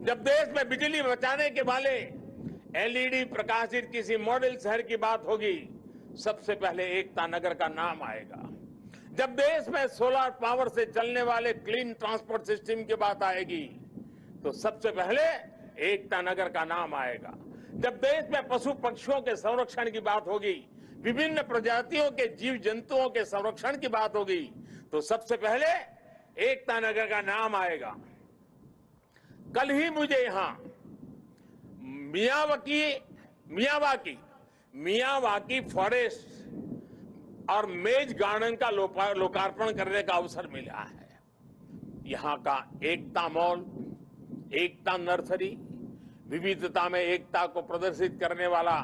जब देश में बिजली बचाने के वाले एलईडी प्रकाशित किसी मॉडल शहर की बात होगी, सबसे पहले एकता नगर का नाम आएगा। जब देश में सोलर पावर से चलने वाले क्लीन ट्रांसपोर्ट सिस्टम की बात आएगी, तो सबसे पहले एकता नगर का नाम आएगा। जब देश में पशु पक्षियों के संरक्षण की बात होगी, विभिन्न प्रजातियों के जीव जंतुओं के संरक्षण की बात होगी, तो सबसे पहले एकता नगर का नाम आएगा। कल ही मुझे यहां मियावाकी फॉरेस्ट और मेज गार्डन का लोकार्पण करने का अवसर मिला है। यहां का एकता मॉल, एकता नर्सरी, विविधता में एकता को प्रदर्शित करने वाला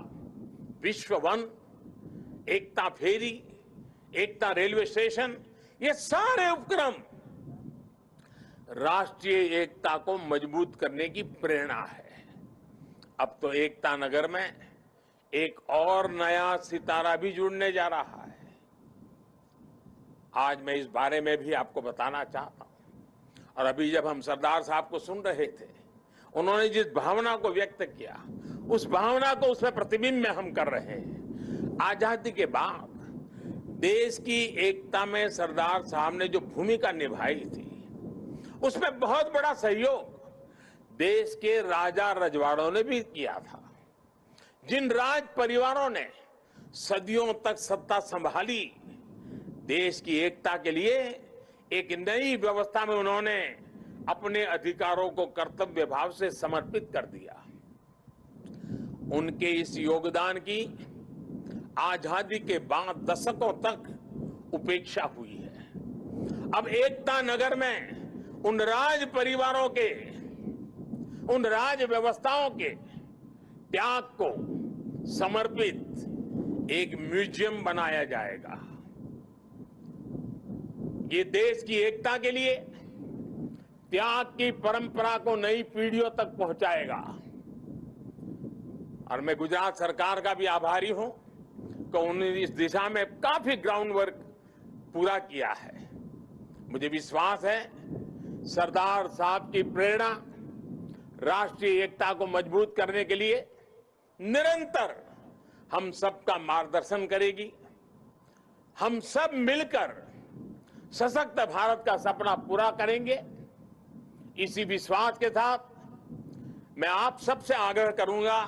विश्व वन, एकता फेरी, एकता रेलवे स्टेशन, ये सारे उपक्रम राष्ट्रीय एकता को मजबूत करने की प्रेरणा है। अब तो एकता नगर में एक और नया सितारा भी जुड़ने जा रहा है। आज मैं इस बारे में भी आपको बताना चाहता हूं। और अभी जब हम सरदार साहब को सुन रहे थे, उन्होंने जिस भावना को व्यक्त किया, उस भावना को उसमें प्रतिबिंब में हम कर रहे हैं। आजादी के बाद देश की एकता में सरदार साहब ने जो भूमिका निभाई थी, उसमें बहुत बड़ा सहयोग देश के राजा रजवाड़ों ने भी किया था। जिन राज परिवारों ने सदियों तक सत्ता संभाली, देश की एकता के लिए एक नई व्यवस्था में उन्होंने अपने अधिकारों को कर्तव्य भाव से समर्पित कर दिया। उनके इस योगदान की आजादी के बाद दशकों तक उपेक्षा हुई है। अब एकता नगर में उन राज परिवारों के, उन राज व्यवस्थाओं के त्याग को समर्पित एक म्यूजियम बनाया जाएगा। ये देश की एकता के लिए त्याग की परंपरा को नई पीढ़ियों तक पहुंचाएगा। और मैं गुजरात सरकार का भी आभारी हूं कि उन्होंने इस दिशा में काफी ग्राउंड वर्क पूरा किया है। मुझे विश्वास है सरदार साहब की प्रेरणा राष्ट्रीय एकता को मजबूत करने के लिए निरंतर हम सबका मार्गदर्शन करेगी। हम सब मिलकर सशक्त भारत का सपना पूरा करेंगे। इसी विश्वास के साथ मैं आप सबसे आग्रह करूंगा,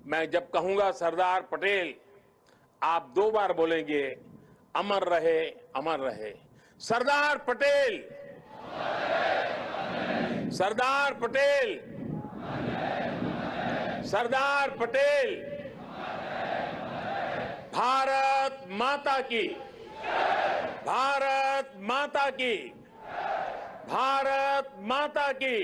मैं जब कहूंगा सरदार पटेल, आप 2 बार बोलेंगे, अमर रहे, अमर रहे। सरदार पटेल, सरदार पटेल, सरदार पटेल। भारत माता की, भारत माता की, भारत माता की।